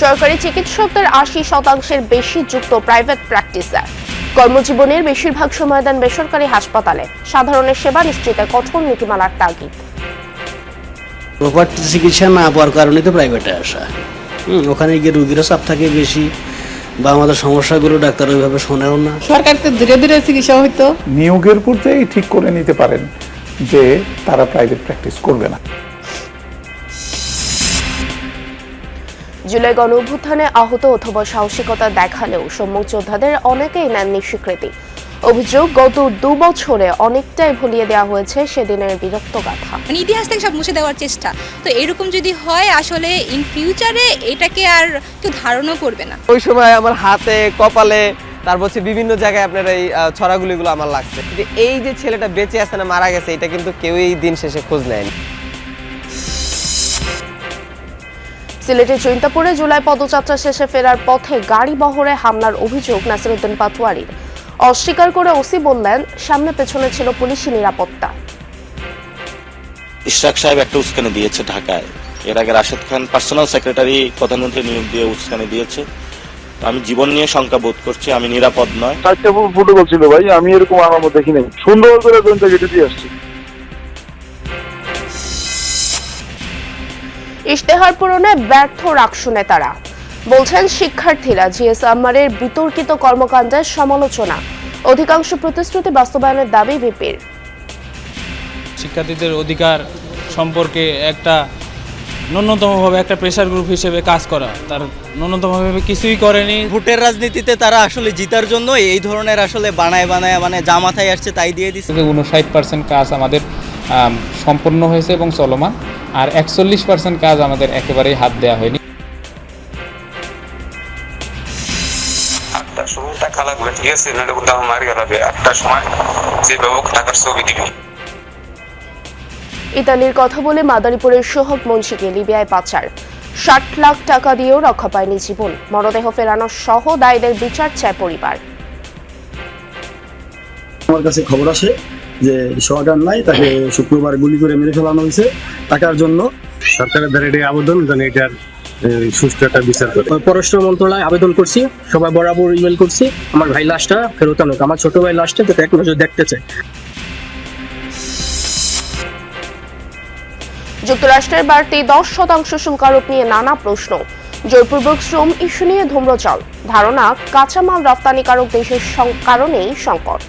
সরকারি চিকিৎসকদের ৮০% বেশি যুক্ত প্রাইভেট প্র্যাকটিসার। কর্মজীবনের বেশিরভাগ সময় দেন বেসরকারি হাসপাতালে। সাধারণের সেবা নিশ্চিতে কঠোর নীতিমালার তাগিদ। প্রপার চিকিৎসা না পাওয়ার কারণে তো প্রাইভেটে আসা। ওখানে গিয়ে রুগীরও চাপ থাকে বেশি, বা আমাদের সমস্যাগুলো ডাক্তার ওইভাবে শোনেও না। সরকার তো ধীরে ধীরে চিকিৎসা হইতো। নিয়োগের পর্যায়ে ঠিক করে নিতে পারেন যে তারা প্রাইভেট প্র্যাকটিস করবে না। জুলাই গণঅভ্যুত্থানে আহত অথবা সাহসিকতা দেখালেও সম্মুখ যোদ্ধাদের অনেকেই নেননি স্বীকৃতি। অভিযোগ, গত ২ বছরে অনেকটাই ভুলিয়ে দেওয়া হয়েছে সেদিনের বীরত্ব গাথা। ইতিহাস থেকে সব মুছে দেওয়ার চেষ্টা। তো এরকম যদি হয়, আসলে ইন ফিউচারে এটাকে আর কেউ ধারণা করবে না। ওই সময় আমার হাতে, কপালে, তারপর হচ্ছে বিভিন্ন জায়গায় আপনার এই ছড়াগুলিগুলো আমার লাগছে। এই যে ছেলেটা বেঁচে আছে না মারা গেছে, এটা কিন্তু কেউই দিন শেষে খোঁজ নেয়নি। সিলেটের জৈন্তাপুরে জুলাই পদযাত্রা শেষে ফেরার পথে গাড়ি বহরে হামলার অভিযোগ নাসিরউদ্দিন পাটোয়ারির। অস্বীকার করে ওসি বললেন, সামনে পেছনে ছিল পুলিশি নিরাপত্তা। ইশরাক সাহেব একটা উস্কানি দিয়েছে ঢাকায়। এর আগে রাশেদ খান পার্সোনাল সেক্রেটারি প্রধানমন্ত্রী নিয়োগ দিয়ে উস্কানি দিয়েছে। আমি জীবন নিয়ে শঙ্কা বোধ করছি, আমি নিরাপদ নয়। 4টা প্রোটোকল ছিল ভাই, আমি এরকম আরাম দেখি নাই। সুন্দর করে জনতা গেটে দিয়ে আসছি। ইশতেহার পূরণে ব্যর্থ রাকসু নেতারা। বলছেন শিক্ষার্থীরা জিএস আম্মারের বিতর্কিত কর্মকাণ্ডের সমালোচনা। অধিকাংশ প্রতিশ্রুতি বাস্তবায়নের দাবি ভিপির। শিক্ষার্থীদের অধিকার সম্পর্কে একটা ন্যূনতমভাবে একটা প্রেসার গ্রুপ হিসেবে কাজ করা, তার ন্যূনতমভাবে কিছুই করেনি। ভোটের রাজনীতিতে তারা আসলে জিতার জন্য এই ধরনের আসলে বানায় মানে যা মাথায় আসছে তাই দিয়ে দিচ্ছে। 59% কাজ আমাদের সম্পন্ন হয়েছে এবং চলমান, আর 41% কাজ আমাদের একেবারেই হাত দেওয়া হয়নি। ইতালির কথা বলে মাদারীপুরের সোহাগ মুন্সিকে লিবিয়ায় পাচার। 60 লাখ টাকা দিয়েও রক্ষা পায়নি জীবন। মরদেহ ফেরানো সহ দায়ীদের বিচার চায় পরিবার। আমার কাছে খবর আসে যে সোহাগান নাই, তাকে শুক্রবার গুলি করে মেরে ফেলানো হয়েছে টাকার জন্য। সরকারের দ্বারা এটাই আবেদন যেন এটার সুষ্ঠু একটা বিচার করে। পররাষ্ট্র মন্ত্রণালয়ে আবেদন করছি, সবাই বরাবর ইমেল করছি, আমার ভাই লাশটা ফেরত আনুক, আমার ছোট ভাই লাশটা তো এক নজর দেখতে চাই। যুক্তরাষ্ট্রের বাড়তি 10% শুল্ক আরোপ নিয়ে নানা প্রশ্ন। জোরপূর্বক শ্রম ইস্যু নিয়ে ধূম্রচল। ধারণা, কাঁচামাল রপ্তানিকারক দেশের কারণেই সংকট।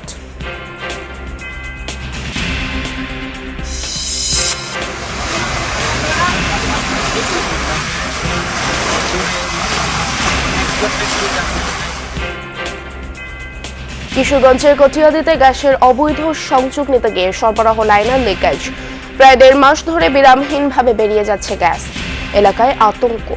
কিশোরগঞ্জের কটিয়াদীতে গ্যাসের অবৈধ সংযোগ নিতে গিয়ে সরবরাহ লাইনের লিকেজ। প্রায় 1.5 মাস ধরে বিরামহীনভাবে বেরিয়ে যাচ্ছে গ্যাস। এলাকায় আতঙ্ক।